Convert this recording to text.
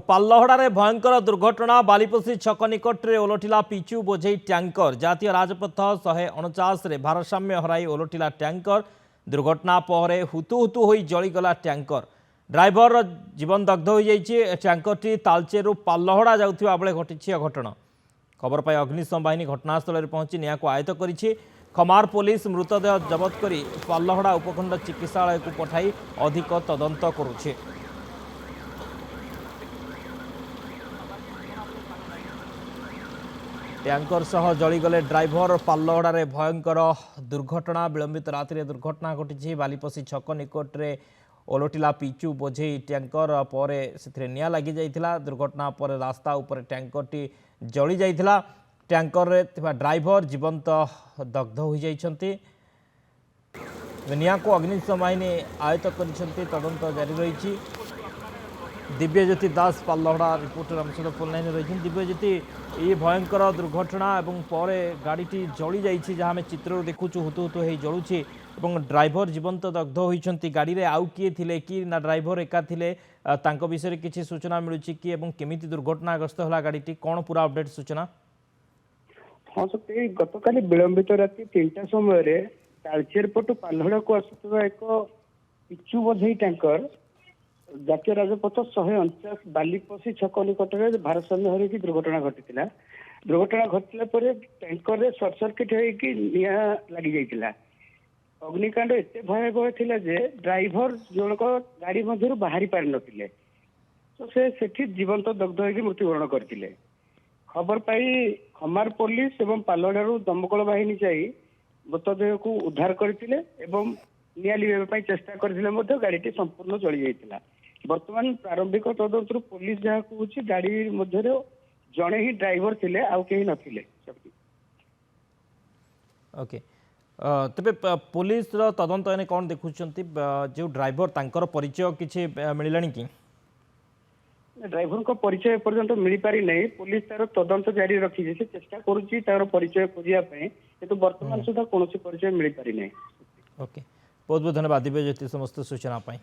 पाल्लहड़े भयंकर दुर्घटना बालीपसी छक निकट में ओलटिला पिचु बोझे टैंकर जातीय राजपथ 149 भारसाम्य हराई ओलटिला टैंकर दुर्घटना पर हुतुहुतु हो जलीगला टैंकर ड्राइवर जीवन दग्ध हो टैंकर तालचेरु पाल्लहड़ा जाउथिबा बेले घटी अघटन खबर पाई अग्निशम बाहिनी घटनास्थल में पहुंची निया को आयत्त करिछि। खमार पुलिस मृतदेह जबत करी पाल्लहड़ा उपखंड चिकित्सालय को पठाई अधिक तदंत करुछि। टैंकर सह जलीगले ड्राइवर पाल्लहड़े भयंकर दुर्घटना विलंबित राति दुर्घटना घटी बालीपसी छक निकट में ओलटिला पिचु बोझे टैंकर पर से निया लगी जाइथिला। दुर्घटना पर रास्ता उपर टैंकर जली जाइथिला। टैंकर रे ड्राइवर जीवंत दग्ध हो जाइछंती। निया को अग्निशम बाहिनी आयत्त करिसेंती तदंत जारी रही। दिव्यज्योति दास पाल्लहड़ा रिपोर्टर आम सहित फोन लाइन रही। दिव्यज्योति ये भयंकर दुर्घटना एवं पर गाड़ी जली जाइए जहाँ आम चित्र देखुचु हुतुहुतु हो जलुची एवं ड्राइवर जीवंत दग्ध होती गाड़ी रे आउ किए थिले कि ना ड्राइवर एका थिले तांको विषय में किसी सूचना मिलूँ कि केमिति दुर्घटनाग्रस्त होला गाड़ी कौन पूरा अपडेट सूचना? हाँ सत्य गत काली विलंबित राति 3टा समय तालचेर पटु पाल्लहड़ा को आसुवा एक पिचु बोझे टैंकर जातीय राजपथ 149 बालीपसी छक निकट में भारसाम्य हरई दुर्घटना घटी। दुर्घटना घटला टैंकर रे सर्ट सर्किट होगी निया लगी जाइतिला। अग्निकांड एत भयावह थिला जे ड्राइवर जनक गाड़ी मध्य बाहरी पारि नथिले तो से जीवंत दग्ध होगी मृत्युवरण करथिले। खबर पाई खमार पुलिस एवं पाल्लहड़ारू दमकल बाहिनी जाई मृतदेह को उद्धार करथिले एवं निया लिबा चेष्टा करथिले गाड़ी संपूर्ण जली जाइतिला। वर्तमान प्रारंभिक तदंत पुलिस जहाँ कहूँ गाड़ी मध्य जड़े ही ड्राइवर थिले आउ कहीं नथिले। ओके तबे पुलिस तदंत एने कौन देखुछंती जो ड्राइवर तांकर परिचय किछि मिललानी कि ड्राइवर को परिचय पर्यंत मिल पारि नहीं। पुलिस तार तदंत जारी रखी चेष्टा करुच्ची तार परिचय खोजिया किंतु वर्तमान सुधा कौन परिचय मिल पारि नहीं। ओके बहुत बहुत धन्यवाद दिव्यज्योति समस्त सूचना पाई।